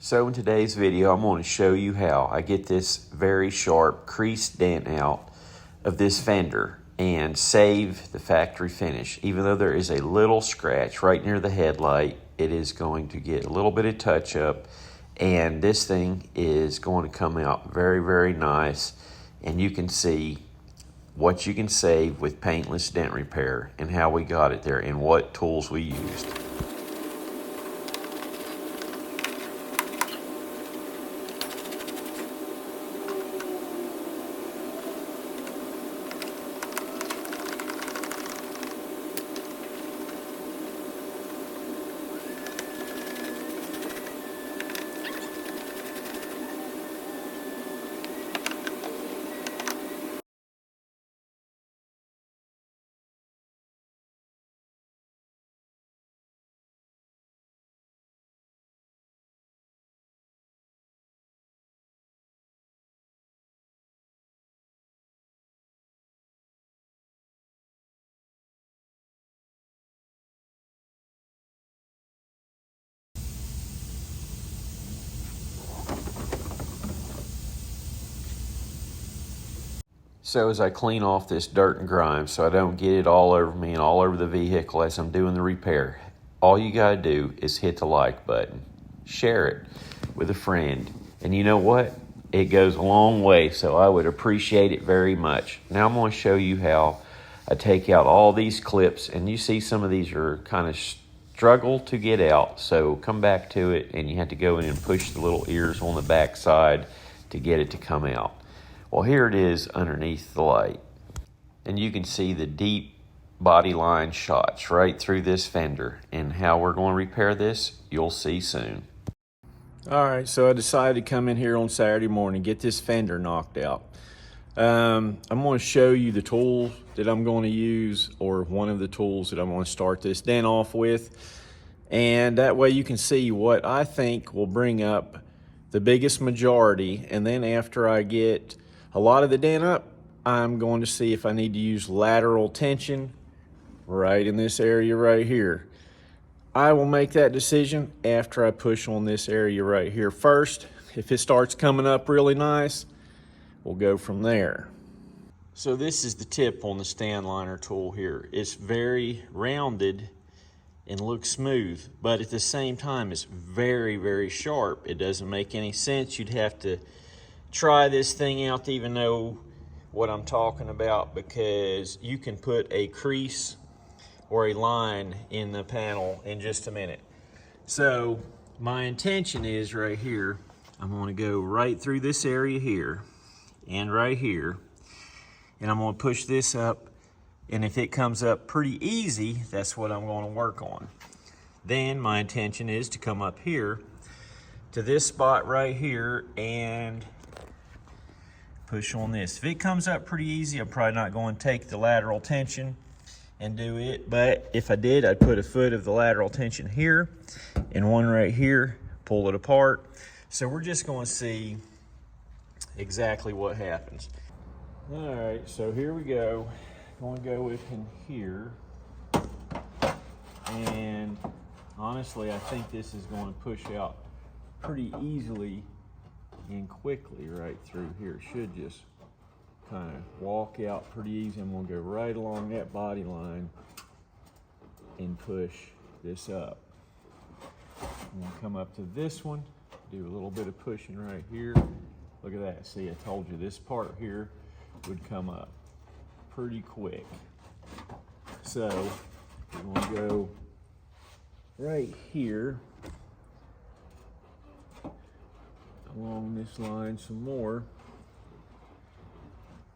So in today's video, I'm going to show you how I get this very sharp creased dent out of this fender and save the factory finish. Even though there is a little scratch right near the headlight, it is going to get a little bit of touch up, and this thing is going to come out very, very nice. And you can see what you can save with paintless dent repair and how we got it there and what tools we used. So as I clean off this dirt and grime so I don't get it all over me and all over the vehicle as I'm doing the repair, all you gotta do is hit the like button, share it with a friend, and you know what? It goes a long way, so I would appreciate it very much. Now I'm going to show you how I take out all these clips, and you see some of these are kind of struggle to get out, so come back to it and you have to go in and push the little ears on the back side to get it to come out. Well, here it is underneath the light, and you can see the deep body line shots right through this fender, and how we're going to repair this, you'll see soon. All right, so I decided to come in here on Saturday morning, get this fender knocked out. I'm going to show you the tool that I'm going to use, or one of the tools that I'm going to start this dent off with, and that way you can see what I think will bring up the biggest majority. And then after I get a lot of the dent up, I'm going to see if I need to use lateral tension right in this area right here. I will make that decision after I push on this area right here first. If it starts coming up really nice, we'll go from there. So this is the tip on the stand liner tool here. It's very rounded and looks smooth, but at the same time it's very, very sharp. It doesn't make any sense. You'd have to try this thing out to even know what I'm talking about, because you can put a crease or a line in the panel in just a minute. So my intention is right here, I'm going to go right through this area here and right here, and I'm going to push this up, and if it comes up pretty easy, that's what I'm going to work on. Then my intention is to come up here to this spot right here and push on this. If it comes up pretty easy, I'm probably not going to take the lateral tension and do it, but if I did, I'd put a foot of the lateral tension here and one right here, pull it apart. So we're just going to see exactly what happens. All right, so here we go. I'm going to go with in here, and honestly I think this is going to push out pretty easily and quickly right through here. Should just kind of walk out pretty easy. I'm going to go right along that body line and push this up. I'm going to come up to this one, do a little bit of pushing right here. Look at that. See, I told you this part here would come up pretty quick. So we're going to go right here along this line some more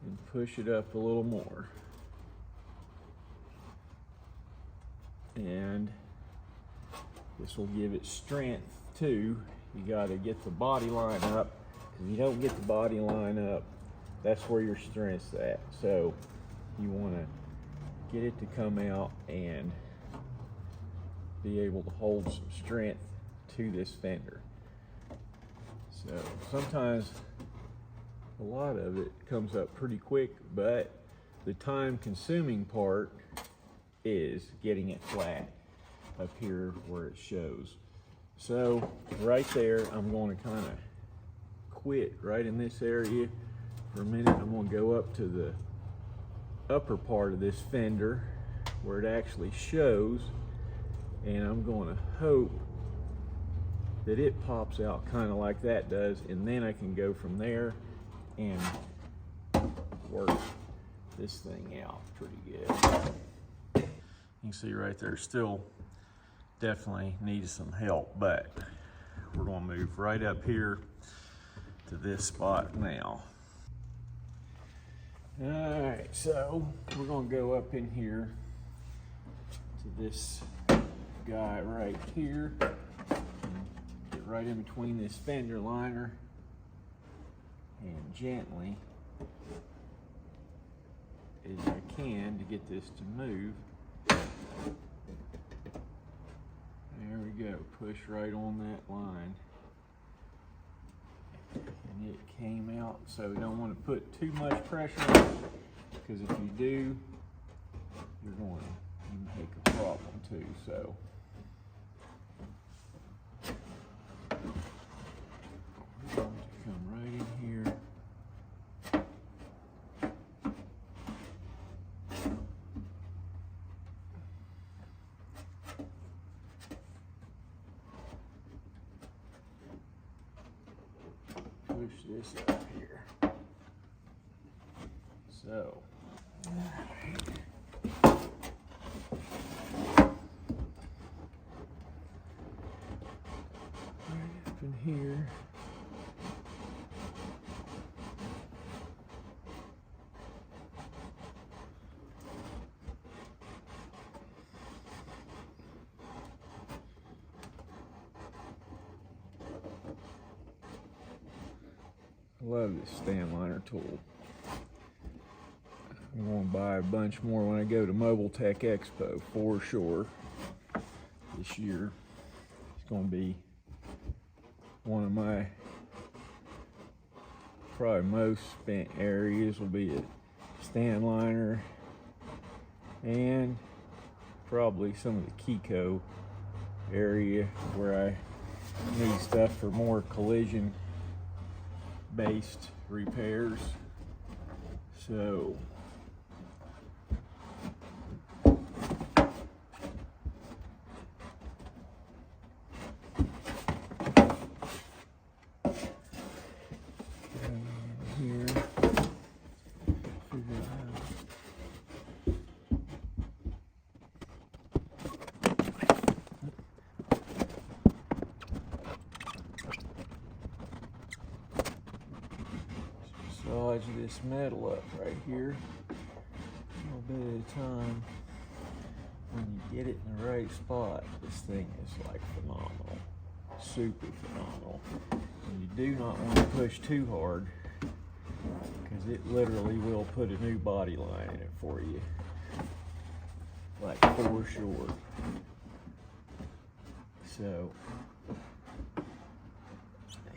and push it up a little more. And this will give it strength too. You got to get the body line up. If you don't get the body line up, that's where your strength's at. So you want to get it to come out and be able to hold some strength to this fender. So sometimes a lot of it comes up pretty quick, but the time consuming part is getting it flat up here where it shows. So right there, I'm going to kind of quit right in this area for a minute. I'm going to go up to the upper part of this fender where it actually shows, and I'm going to hope that it pops out kind of like that does, and then I can go from there and work this thing out pretty good. You can see right there, still definitely needs some help, but we're going to move right up here to this spot now. All right, so we're going to go up in here to this guy right here, get right in between this fender liner, and gently as I can to get this to move. There we go, push right on that line. And it came out, so you don't want to put too much pressure on it, because if you do, you're going to make a problem too. So we're going to come right in here. Push this up here. So, right up in here. I love this stand liner tool. I'm going to buy a bunch more when I go to Mobile Tech Expo for sure this year. It's going to be one of my probably most spent areas will be a stand liner and probably some of the Kiko area where I need stuff for more collision based repairs. So here, figure out massage this metal up right here a little bit at a time. When you get it in the right spot, this thing is like phenomenal, super phenomenal. And you do not want to push too hard, because it literally will put a new body line in it for you, like for sure. So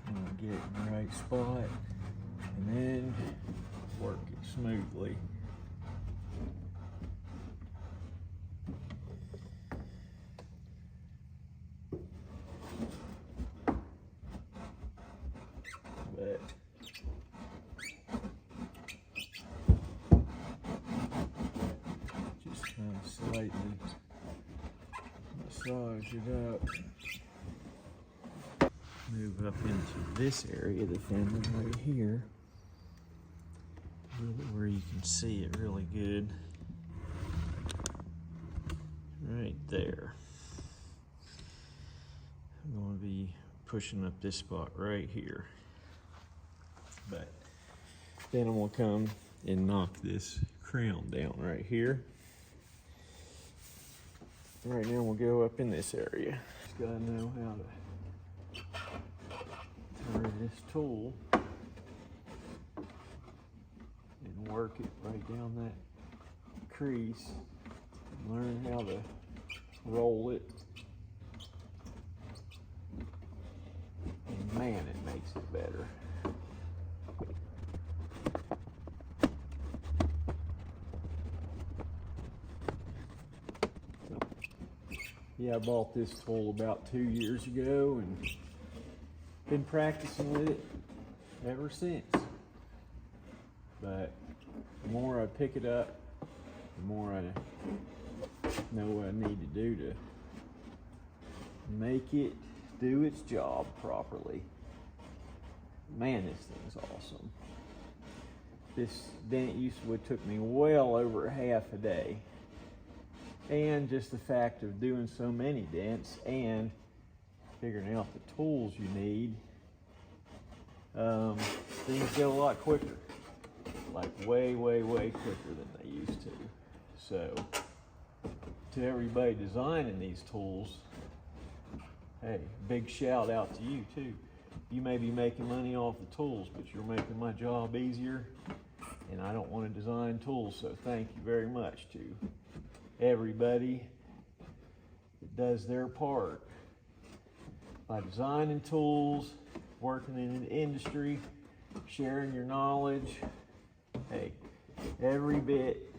I'm gonna get it in the right spot and then work it smoothly. But just kind of slightly massage it up. Move up into this area of the fender right here, really where you can see it really good. Right there. I'm going to be pushing up this spot right here. But then I'm going to come and knock this crown down right here. Right now we'll go up in this area. Just got to know how to turn this tool and work it right down that crease. Learn how to roll it. And man, it makes it better. Yeah, I bought this tool about 2 years ago and been practicing with it ever since. But the more I pick it up, the more I know what I need to do to make it do its job properly. Man, this thing's awesome. This dent would took me well over half a day. And just the fact of doing so many dents and figuring out the tools you need, things get a lot quicker. Like way, way, way quicker than they used to. So, to everybody designing these tools, hey, big shout out to you too. You may be making money off the tools, but you're making my job easier, and I don't want to design tools, so thank you very much to everybody that does their part by designing tools, working in the industry, sharing your knowledge. Hey, every bit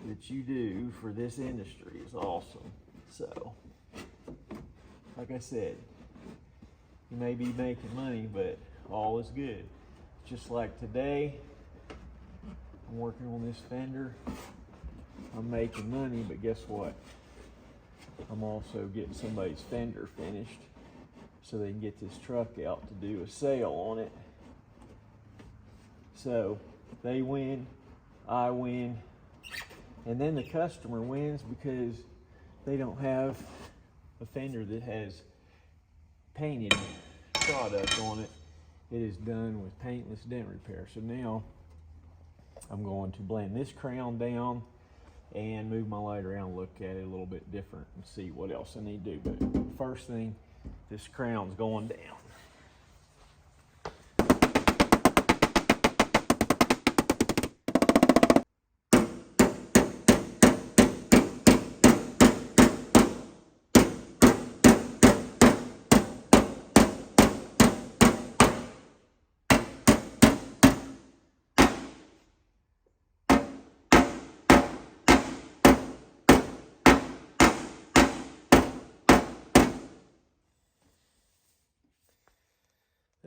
that you do for this industry is awesome. So, like I said, you may be making money, but all is good. Just like today, I'm working on this Fender. I'm making money, but guess what? I'm also getting somebody's Fender finished so they can get this truck out to do a sale on it. So they win, I win, and then the customer wins because they don't have a Fender that has painted product on it. It is done with paintless dent repair. So now I'm going to blend this crown down and move my light around, look at it a little bit different and see what else I need to do. But first thing, this crown's going down.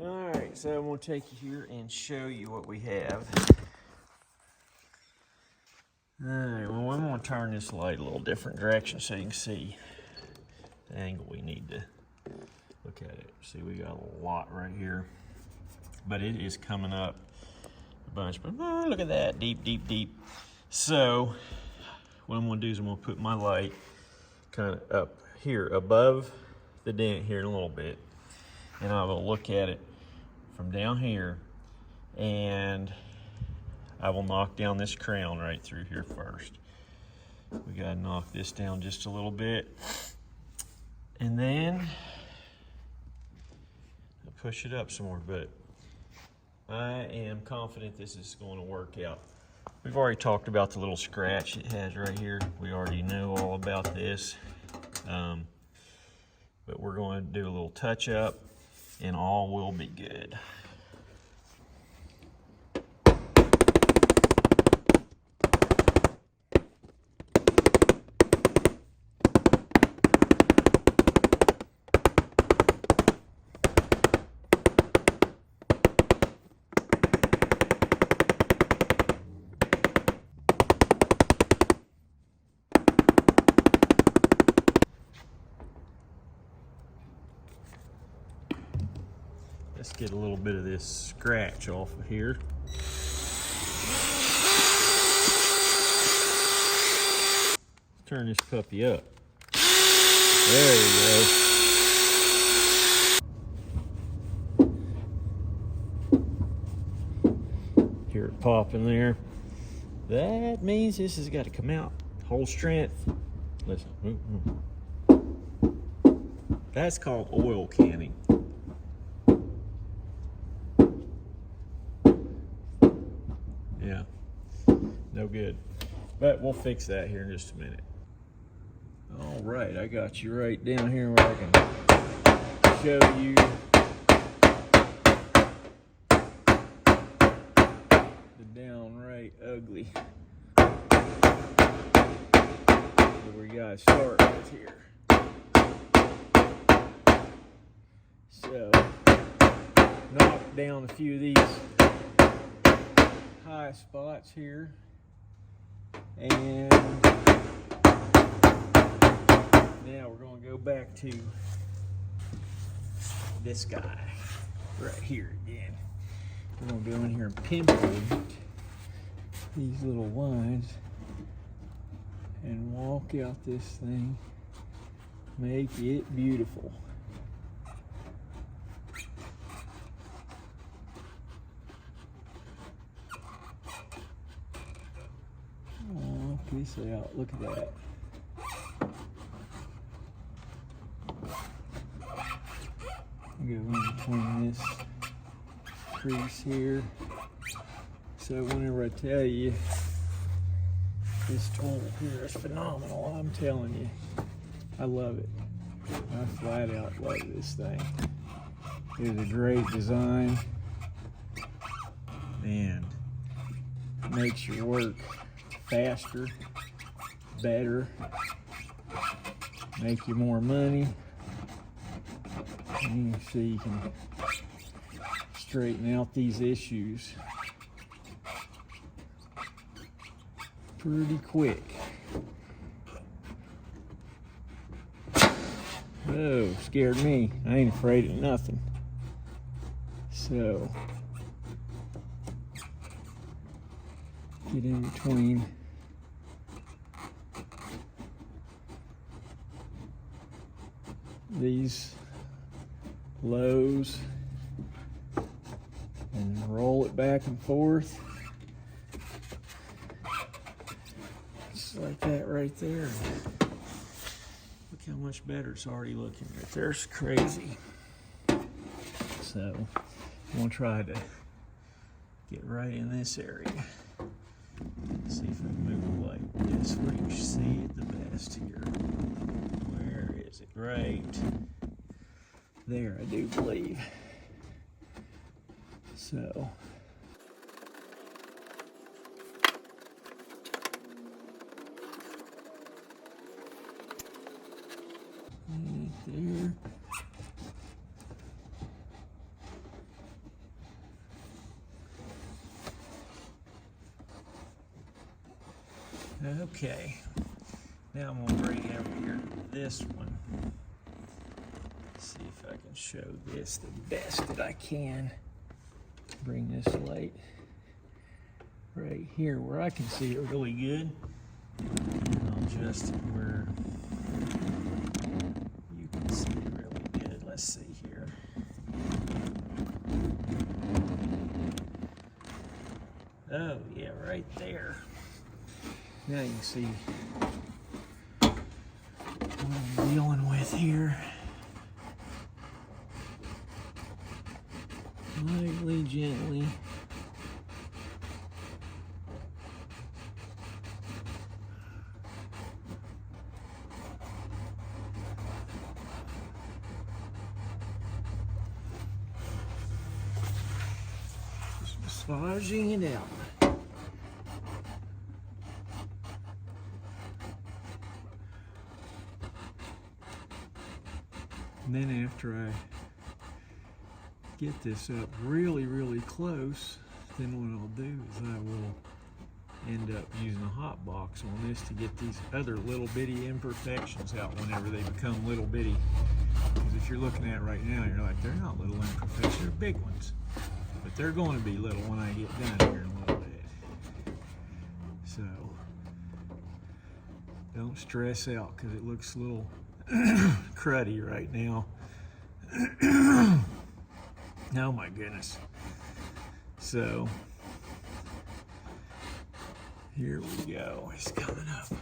Alright, so I'm going to take you here and show you what we have. Alright, well, I'm going to turn this light a little different direction so you can see the angle we need to look at it. See, we got a lot right here, but it is coming up a bunch. But oh, look at that, deep, deep, deep. So what I'm going to do is I'm going to put my light kind of up here above the dent here in a little bit, and I will look at it from down here, and I will knock down this crown right through here first. We got to knock this down just a little bit, and then I'll push it up some more, but I am confident this is going to work out. We've already talked about the little scratch it has right here. We already know all about this, but we're going to do a little touch up and all will be good. Let's get a little bit of this scratch off of here. Let's turn this puppy up. There you go. Hear it popping there. That means this has got to come out. Whole strength. Listen. That's called oil canning. Yeah, no good. But we'll fix that here in just a minute. All right, I got you right down here where I can show you the downright ugly. Where we gotta start with here. So, knock down a few of these high spots here. And now we're going to go back to this guy right here again. We're going to go in here and pinpoint these little lines and walk out this thing, make it beautiful. Walk this out, look at that. Go in between this crease here. So whenever I tell you this tool here is phenomenal, I'm telling you, I love it. I flat out love this thing. It's a great design and makes your work faster, better, make you more money. And you see you can straighten out these issues pretty quick. Oh, scared me. I ain't afraid of nothing. So, get in between these lows and roll it back and forth. Just like that right there. Look how much better it's already looking right there. It's crazy. So I'm gonna try to get right in this area. See if I can move it like this where you see it the best here. Where is it? Right there, I do believe. So right there. Okay, now I'm going to bring over here this one. See if I can show this the best that I can. Bring this light right here where I can see it really good. And I'll adjust it where you can see it really good. Let's see here. Oh yeah, right there. Now you can see what I'm dealing with here. Lightly, gently. Just massaging it out. And then after I get this up really, really close, then what I'll do is I will end up using a hot box on this to get these other little bitty imperfections out whenever they become little bitty. Because if you're looking at it right now, you're like, they're not little imperfections, they're big ones. But they're going to be little when I get done here in a little bit. So, don't stress out because it looks a little cruddy right now. Oh my goodness. So here we go. It's coming up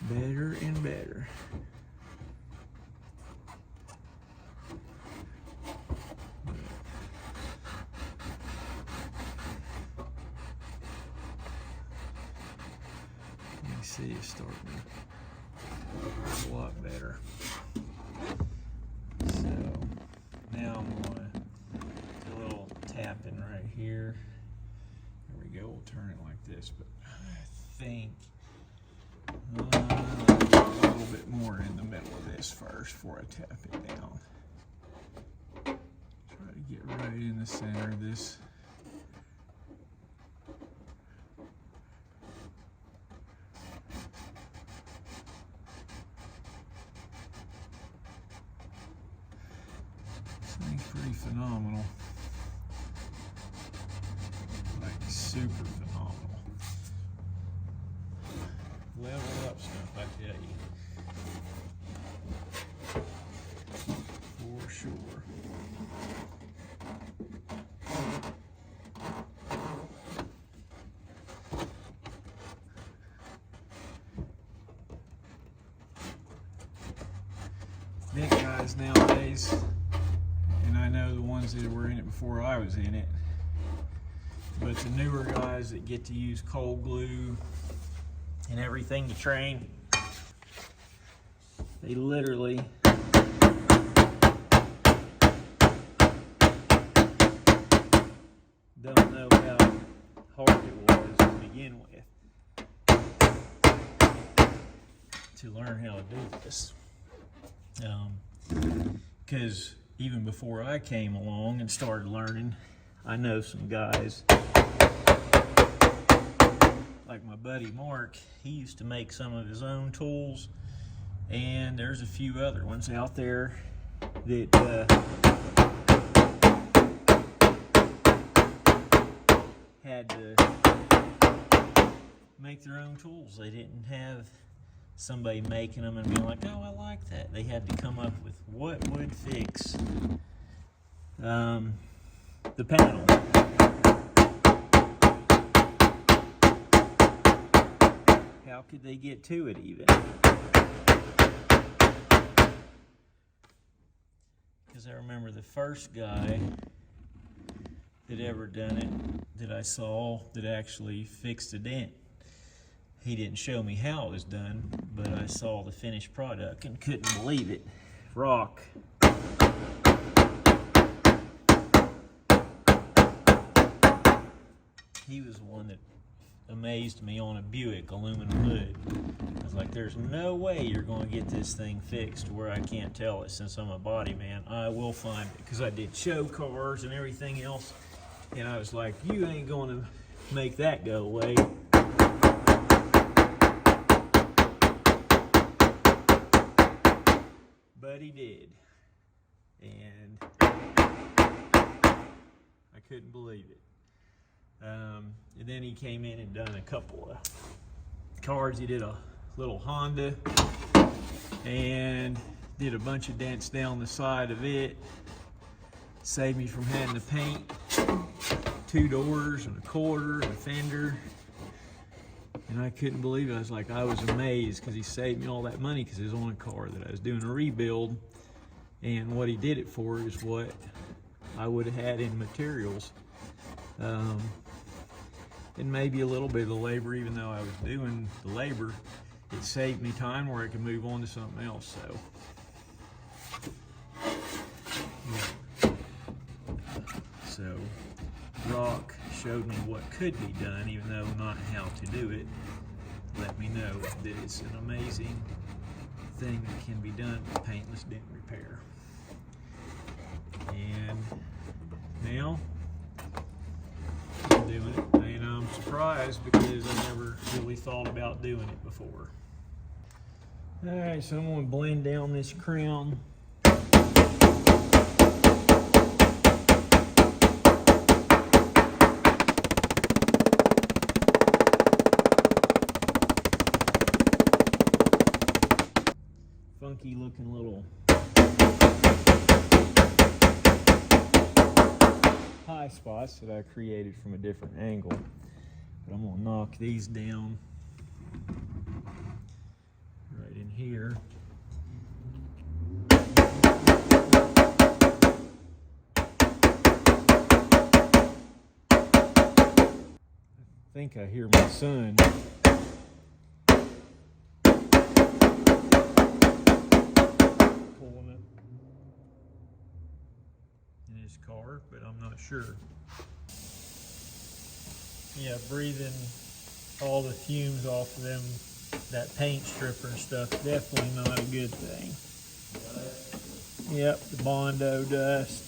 better and better. You see it's starting a lot better. So now I'm going to do a little tapping right here. There we go. We'll turn it like this, but I think a little bit more in the middle of this first before I tap it down. right in the center of this. This thing's pretty phenomenal. Like super phenomenal. Level up stuff, I tell you. For sure. Dent guys nowadays, and I know the ones that were in it before I was in it, but the newer guys that get to use cold glue and everything to train, they literally don't know how hard it was to begin with to learn how to do this. Because even before I came along and started learning, I know some guys, like my buddy Mark. He used to make some of his own tools, and there's a few other ones out there that had to make their own tools. They didn't have somebody making them and being like, oh, I like that. They had to come up with what would fix the panel. How could they get to it even? Because I remember the first guy that ever done it that I saw that actually fixed a dent. He didn't show me how it was done, but I saw the finished product and couldn't believe it. Rock. He was the one that amazed me on a Buick aluminum hood. I was like, there's no way you're going to get this thing fixed where I can't tell it. Since I'm a body man, I will find it, because I did show cars and everything else, and I was like, you ain't going to make that go away. But he did, and I couldn't believe it. And then he came in and done a couple of cars. He did a little Honda and did a bunch of dents down the side of it. Saved me from having to paint 2 doors and a quarter and a fender. And I couldn't believe it. I was amazed, because he saved me all that money, because it was on a car that I was doing a rebuild. And what he did it for is what I would have had in materials. And maybe a little bit of the labor, even though I was doing the labor, it saved me time where I could move on to something else. So Rock showed me what could be done, even though not how to do it. Let me know that it's an amazing thing that can be done with paintless dent repair. And now I'm doing it, and I'm surprised because I never really thought about doing it before. Alright, so I'm going to blend down this crown. Funky looking little high spots that I created from a different angle. But I'm gonna knock these down right in here. I think I hear my son pulling up in his car, but I'm not sure. Yeah, breathing all the fumes off of them, that paint stripper and stuff, definitely not a good thing. Yep, the Bondo dust.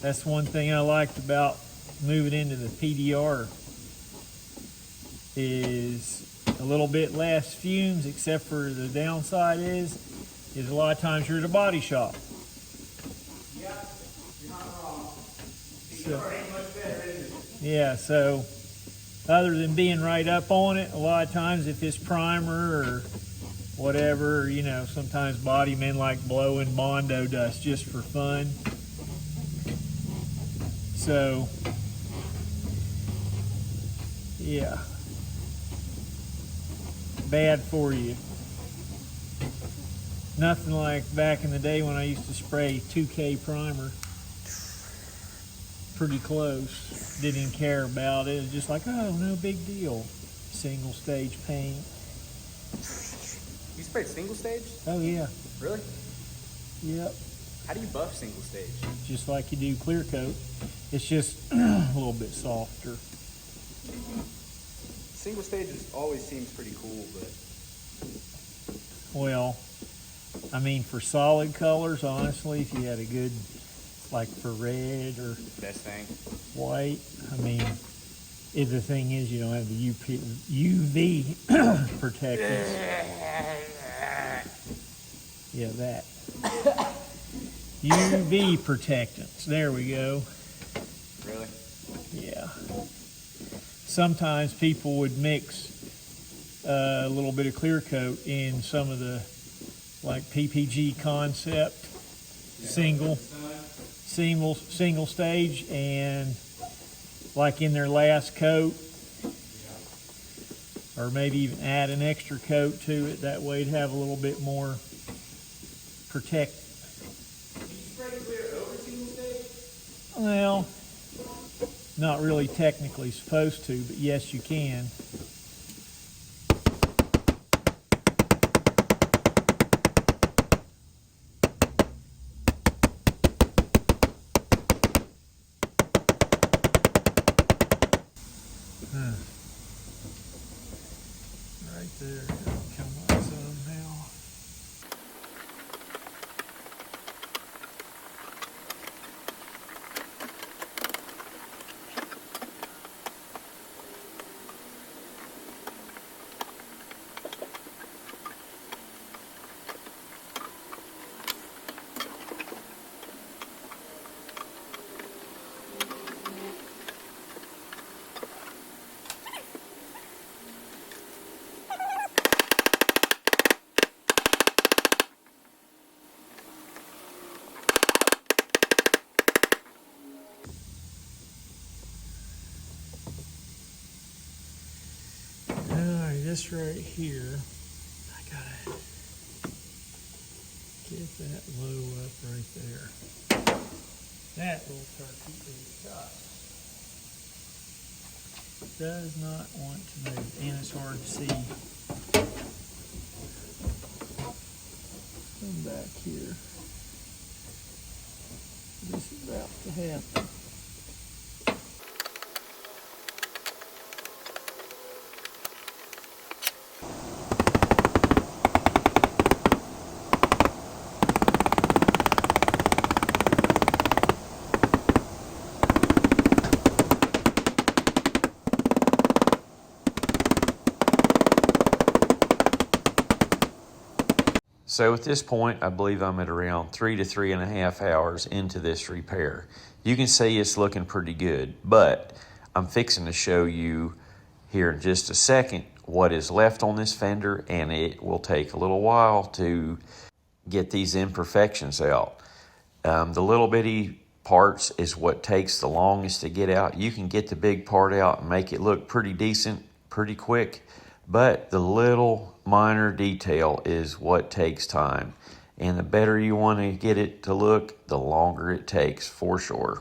That's one thing I liked about moving into the PDR, is a little bit less fumes, except for the downside is a lot of times you're at a body shop. Yeah, you're not wrong. So, ain't much better, is it? yeah, so other than being right up on it, a lot of times if it's primer or whatever, you know, sometimes body men like blowing Bondo dust just for fun. So, yeah, bad for you. Nothing like back in the day when I used to spray 2K primer. Pretty close. Didn't care about it. It was just like, oh, no big deal. Single stage paint. You sprayed single stage? Oh yeah. Really? Yep. How do you buff single stage? Just like you do clear coat. It's just a little bit softer. Single stage always seems pretty cool, but Well, I mean, for solid colors, honestly, if you had a good, like for red or best thing. white, I mean, the thing is you don't have the UV protectants. Yeah, that. UV protectants. There we go. Really? Yeah. Sometimes people would mix a little bit of clear coat in some of the, like PPG concept, single stage, and like in their last coat, or maybe even add an extra coat to it. That way it'd have a little bit more protect. Can you spray clear over single stage? Well, not really technically supposed to, but yes, you can. Right there, it'll come up somehow. This right here, I gotta get that low up right there. That little turkey is tough. Does not want to move, and it's hard to see. Come back here. This is about to happen. So at this point, I believe I'm at around 3 to 3.5 hours into this repair. You can see it's looking pretty good, but I'm fixing to show you here in just a second what is left on this fender, and it will take a little while to get these imperfections out. The little bitty parts is what takes the longest to get out. You can get the big part out and make it look pretty decent pretty quick, but the little minor detail is what takes time. And the better you want to get it to look, the longer it takes, for sure.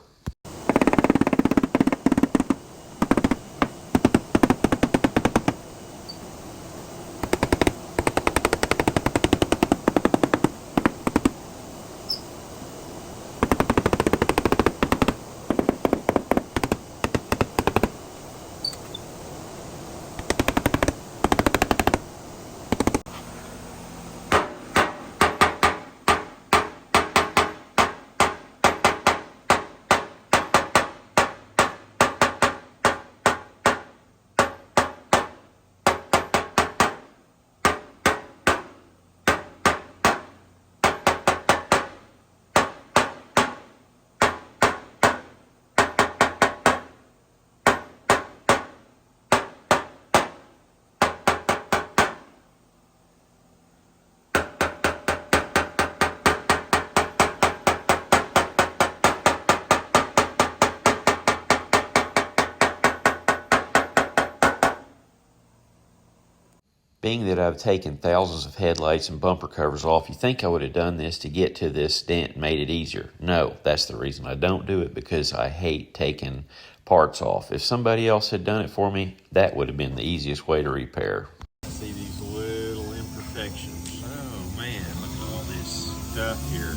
Being that I've taken thousands of headlights and bumper covers off, you think I would have done this to get to this dent and made it easier. No, that's the reason I don't do it, because I hate taking parts off. If somebody else had done it for me, that would have been the easiest way to repair. See these little imperfections. Oh man, look at all this stuff here.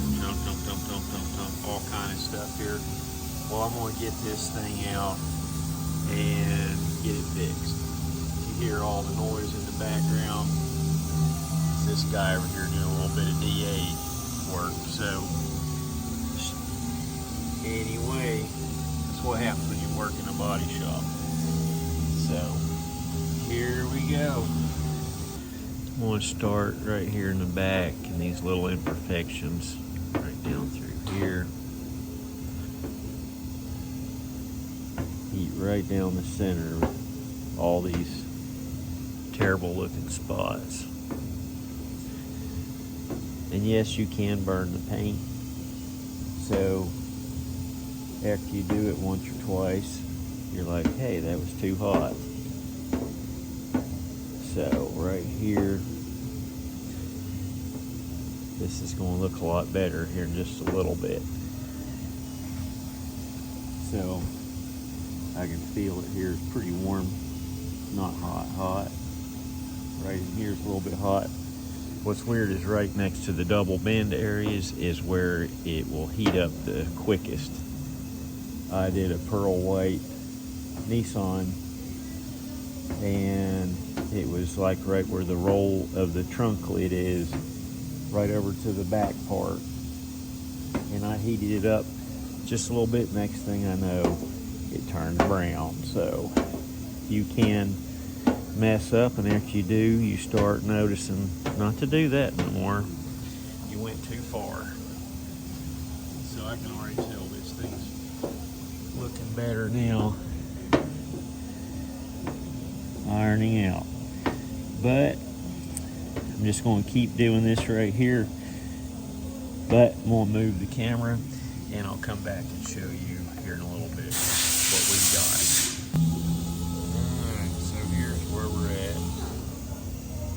All kind of stuff here. Well, I'm going to get this thing out and get it fixed. You hear all the noise in the background. This guy over here doing a little bit of DA work. So anyway, that's what happens when you work in a body shop. So here we go. I'm going to start right here in the back and these little imperfections right down through here. Heat right down the center of all these terrible looking spots. And yes, you can burn the paint. So after you do it once or twice, you're like, hey, that was too hot. So right here, this is going to look a lot better here in just a little bit. So I can feel it here. It's pretty warm, not hot. Right in here is a little bit hot. What's weird is right next to the double bend areas is where it will heat up the quickest. I did a pearl white Nissan, and it was like right where the roll of the trunk lid is, right over to the back part. And I heated it up just a little bit. Next thing I know, it turned brown. So you can mess up, and after you do, you start noticing not to do that anymore. You went too far. So I can already tell this thing's looking better now. Ironing out. But I'm just going to keep doing this right here. But I'm going to move the camera, and I'll come back and show you here in a little bit what we've got. Alright, so here's where we're at.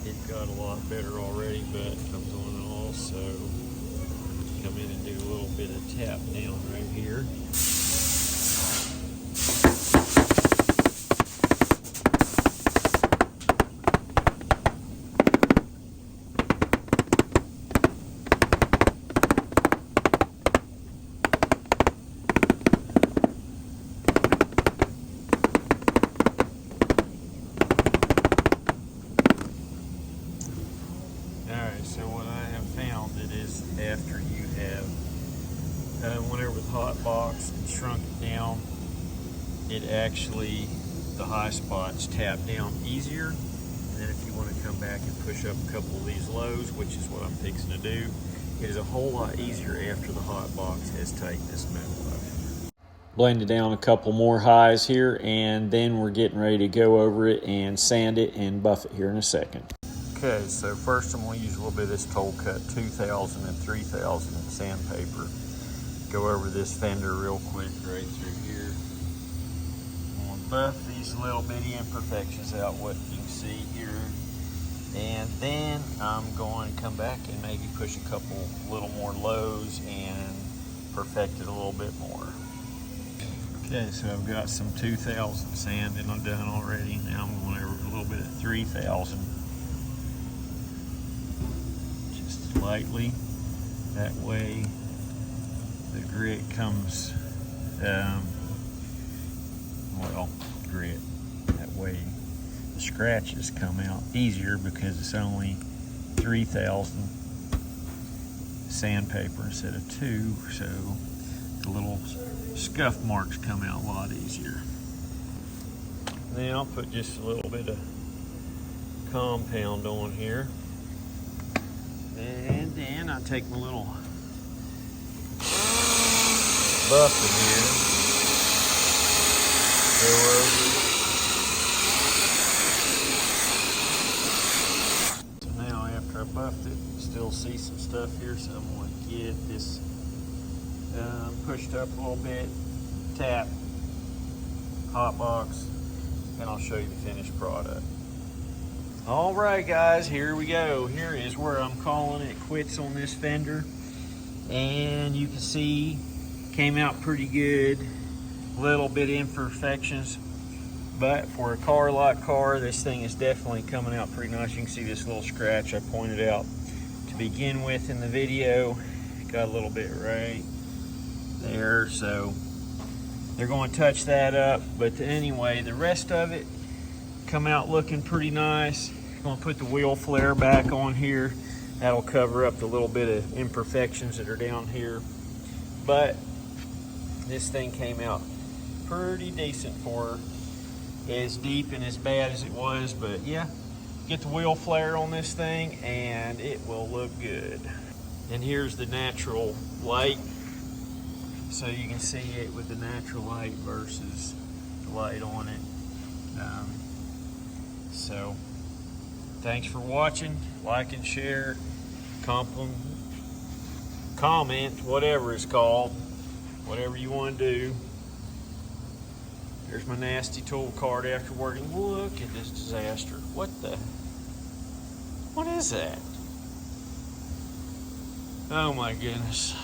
It got a lot better already, but I'm going to also come in and do a little bit of tap down right here. So what I have found it is after you have went over with hot box and shrunk it down, it actually, the high spots tap down easier. And then if you want to come back and push up a couple of these lows, which is what I'm fixing to do, it is a whole lot easier after the hot box has taken this move. Blended down a couple more highs here, and then we're getting ready to go over it and sand it and buff it here in a second. Okay, so first I'm going to use a little bit of this Toll Cut 2000 and 3000 sandpaper. Go over this fender real quick right through here. I'm going to buff these little bitty imperfections out, what you can see here. And then I'm going to come back and maybe push a couple little more lows and perfect it a little bit more. Okay, so I've got some 2000 sand and I'm done already. Now I'm going over a little bit of 3000. Lightly, that way the grit comes, grit, that way the scratches come out easier because it's only 3000 sandpaper instead of 2, so the little scuff marks come out a lot easier. Then I'll put just a little bit of compound on here. And then I take my little buffer here, go over. So now after I buffed it, still see some stuff here, so I'm going to get this pushed up a little bit, tap, hot box, and I'll show you the finished product. All right, guys, here we go. Here is where I'm calling it quits on this fender. And you can see, came out pretty good. Little bit imperfections, but for a car like car, this thing is definitely coming out pretty nice. You can see this little scratch I pointed out to begin with in the video. Got a little bit right there, so they're going to touch that up. But anyway, the rest of it come out looking pretty nice. Going to put the wheel flare back on here. That'll cover up the little bit of imperfections that are down here. But this thing came out pretty decent for as deep and as bad as it was. But yeah, get the wheel flare on this thing and it will look good. And here's the natural light, so you can see it with the natural light versus the light on it. So thanks for watching. Like and share, comment, whatever it's called, whatever you want to do. There's my nasty tool card after working. Look at this disaster. What is that? Oh my goodness.